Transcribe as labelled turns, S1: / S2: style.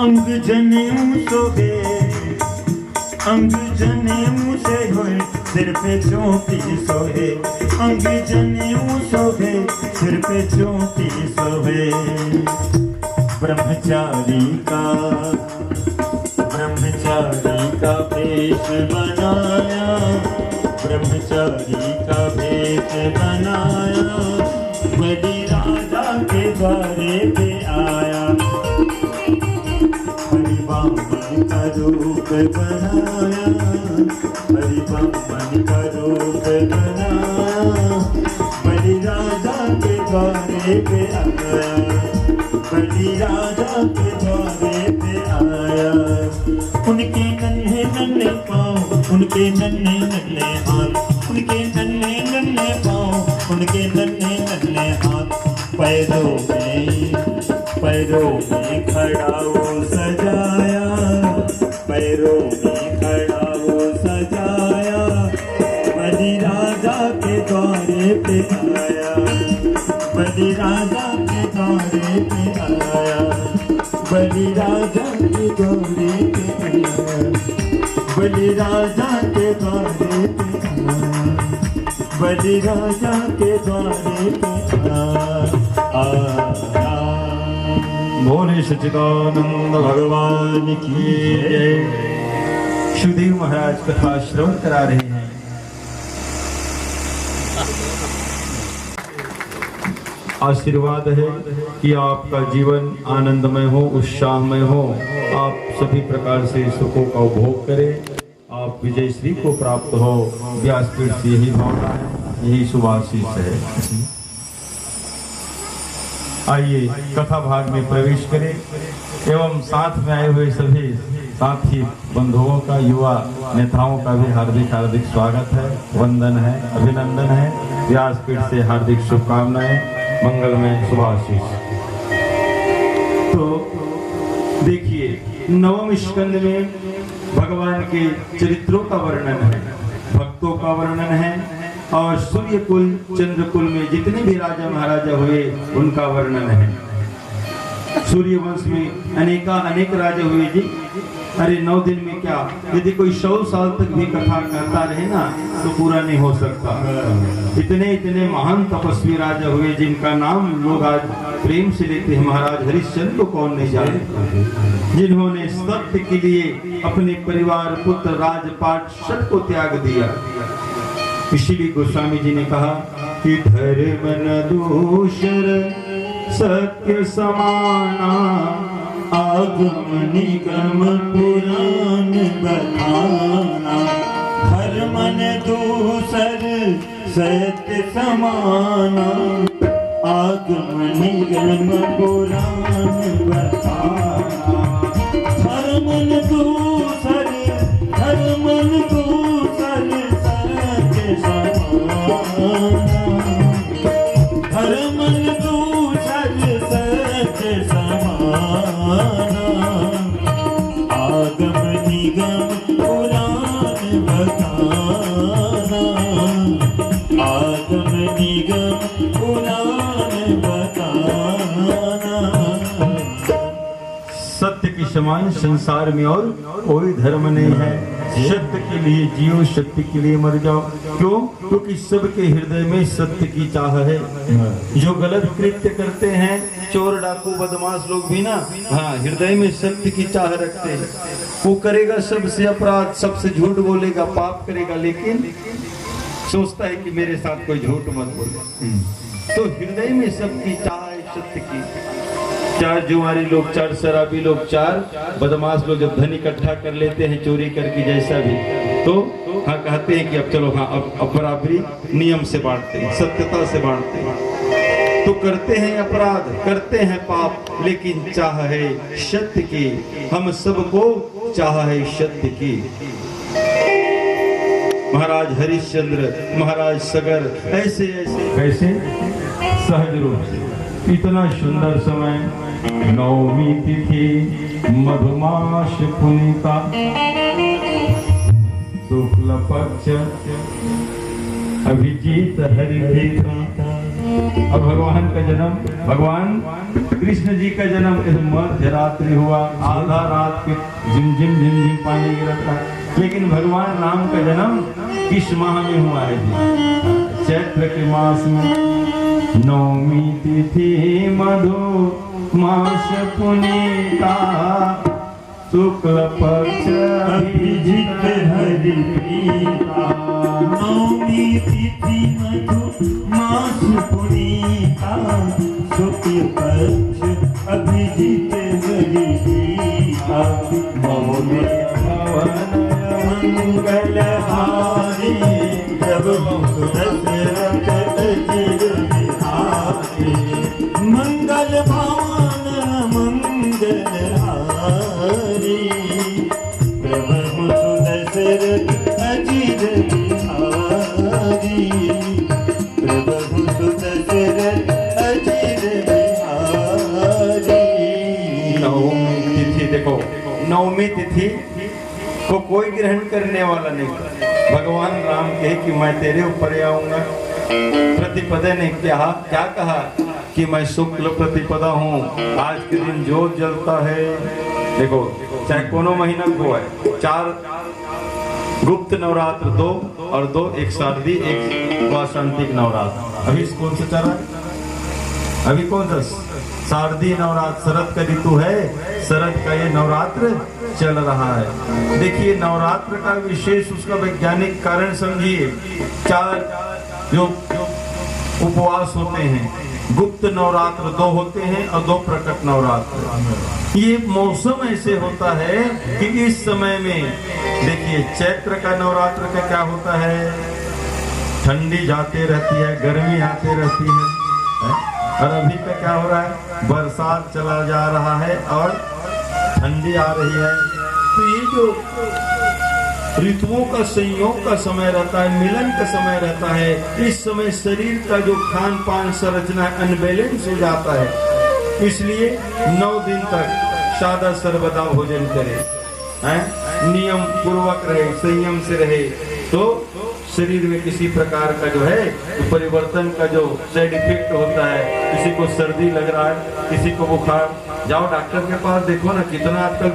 S1: अंग जनेऊ शोभे, अंग जनेऊ से होए, सिर पे चोटी सोहे। अंग जनेऊ शोभे, सिर पे चोटी सोहे। ब्रह्मचारी का भेष बनाया, ब्रह्मचारी का भेष बनाया। बड़ी राजा के द्वारे पे आया, हरि बामन का रूप बनाया, हरि बामन का रूप बनाया। बड़ी राजा के द्वारे पे आया, बड़ी राजा के द्वारे पे आया। उनके नन्हे नन्हे पाँव, उनके नन्हे नन्हे हाथ, उनके नन्हे नन्हे पाँव, उनके नन्हे नन्हे हाथ। पैरों में खड़ा वो सजाया, पैरों में खड़ा वो सजाया। बड़ी राजा के द्वारे पे आया, बड़ी राजा के द्वारे पे आया, बड़ी राजा के द्वारे पे आया, बड़ी राजा के द्वारे पे आया, बड़ी राजा के द्वारे पे आया।
S2: बोले सच्चिदानंद भगवान की जय। सुखदेव महाराज कथा श्रवण करा रहे हैं। आशीर्वाद है कि आपका जीवन आनंदमय हो, उत्साहमय हो, आप सभी प्रकार से सुखों का उपभोग करें, आप विजय श्री को प्राप्त हो। व्यासपीठ से यही भावना है, यही शुभ आशीष है। आइए कथा भाग में प्रवेश करें एवं साथ में आए हुए सभी साथी बंधुओं का, युवा नेताओं का भी हार्दिक हार्दिक स्वागत है, वंदन है, अभिनंदन है। व्यासपीठ से हार्दिक शुभकामनाएं, मंगलमय शुभाशीष। तो देखिए, नवम स्कंद में भगवान के चरित्रों का वर्णन है, भक्तों का वर्णन है, और सूर्य कुल चंद्र कुल में जितने भी राजा महाराजा हुए उनका वर्णन है। सूर्य वंश में अनेक राजा हुए जी। अरे 9 दिन में क्या, यदि कोई 100 साल तक भी कथा कहता रहे ना तो पूरा नहीं हो सकता। इतने इतने महान तपस्वी राजा हुए जिनका नाम लोग आज प्रेम से लेते हैं। महाराज हरिश्चंद्र को कौन नहीं जाने, जिन्होंने सत्य के लिए अपने परिवार, पुत्र, राजपाट सब को त्याग दिया। इसीलिए गोस्वामी जी ने कहा कि धर्म न दूषर सत्य समाना, आगम निगम पुराण बताना। धर्म न दूषर सत्य समाना, आगम निगम पुराण बताना। धर्म न दूषर, धर्म न दूषर सत्य समाना। धर्म न दूषर सत्य समाना, आगम निगम पुराण बताना, आगम निगम पुराण बताना। सत्य के समान संसार में और कोई धर्म नहीं है। सत्य के लिए जियो, सत्य के लिए मर जाओ। क्यों? क्योंकि सबके हृदय में सत्य की चाह है। जो गलत कृत्य करते हैं, चोर, डाकू, बदमाश लोग भी ना, हाँ, हृदय में सत्य की चाह रखते हैं। वो करेगा सबसे अपराध, सबसे झूठ बोलेगा, पाप करेगा, लेकिन सोचता है कि मेरे साथ कोई झूठ मत बोले। तो हृदय में सबकी चाह है सत्य की। 4 जुआरी लोग, 4 शराबी लोग, 4 बदमाश लोग जब धन इकट्ठा कर लेते हैं चोरी करके जैसा भी, तो हाँ कहते हैं कि अब चलो, हाँ अब बराबरी नियम से बांटते हैं, सत्यता से बांटते हैं। तो करते हैं अपराध, करते हैं पाप, लेकिन चाह है सत्य की। हम सबको चाह है सत्य की। महाराज हरिश्चंद्र, महाराज सगर, ऐसे कैसे सहज रूप से इतना सुंदर समय, नवमी तिथि मधुमास पुनीता, शुक्ल पक्ष अभिजीत हरिभीता, और भगवान का जन्म, भगवान कृष्ण जी का जन्म इस मध्य रात्रि हुआ, आधा रात के झिम झिम पानी गिरता है। लेकिन भगवान राम का जन्म किस माह में हुआ है जी? चैत्र के मास में, नवमी तिथि मधु मास पुनीता, शुक्ल पक्ष
S1: अभिजित हरि प्रीता। नवमी तिथि मधु मास पुनीता, शुक्ल पक्ष अभिजित हरि प्रीता। मौले भवन मंगलहारी, प्रभु दशरथ अजिर बिहारी। मंगल भवन मंगलहारी, प्रभु दशरथ अजिर बिहारी। प्रभु दशरथ अजिर बिहारी।
S2: नवमी तिथि देखो, नवमी तिथि को कोई ग्रहण करने वाला नहीं। भगवान राम कहे कि मैं तेरे ऊपर आऊंगा। प्रतिपदा ने क्या कहा कि मैं शुक्ल प्रतिपदा हूँ। आज के दिन जोत जलता है, देखो चाहे कोनो महीना को है, 4 गुप्त नवरात्र 2 और 2 एक शारदी एक वासंतिक नवरात्र। अभी कौन सा चल रहा है? अभी कौन सा शारदी नवरात्र, शरद का ऋतु है, शरद का ये नवरात्र चल रहा है। देखिए नवरात्र का विशेष उसका वैज्ञानिक कारण समझिए। 4 जो उपवास होते हैं, गुप्त नवरात्र 2 होते हैं और 2 प्रकट नवरात्र। ये मौसम ऐसे होता है कि इस समय में देखिए चैत्र का नवरात्र का क्या होता है, ठंडी जाते रहती है, गर्मी आते रहती है। और अभी का क्या हो रहा है, बरसात चला जा रहा है और ठंडी आ रही है। तो ये जो ऋतुओं का संयोग का समय रहता है, मिलन का समय रहता है, इस समय शरीर का जो खान पान संरचना अनबैलेंस हो जाता है। इसलिए 9 दिन तक सादा सर्वदा भोजन करे, नियम पूर्वक रहे, संयम से रहे, तो शरीर में किसी प्रकार का जो है परिवर्तन का जो साइड इफेक्ट होता है, किसी को सर्दी लग रहा है, किसी को बुखार, जाओ डॉक्टर के पास देखो ना, कितना आजकल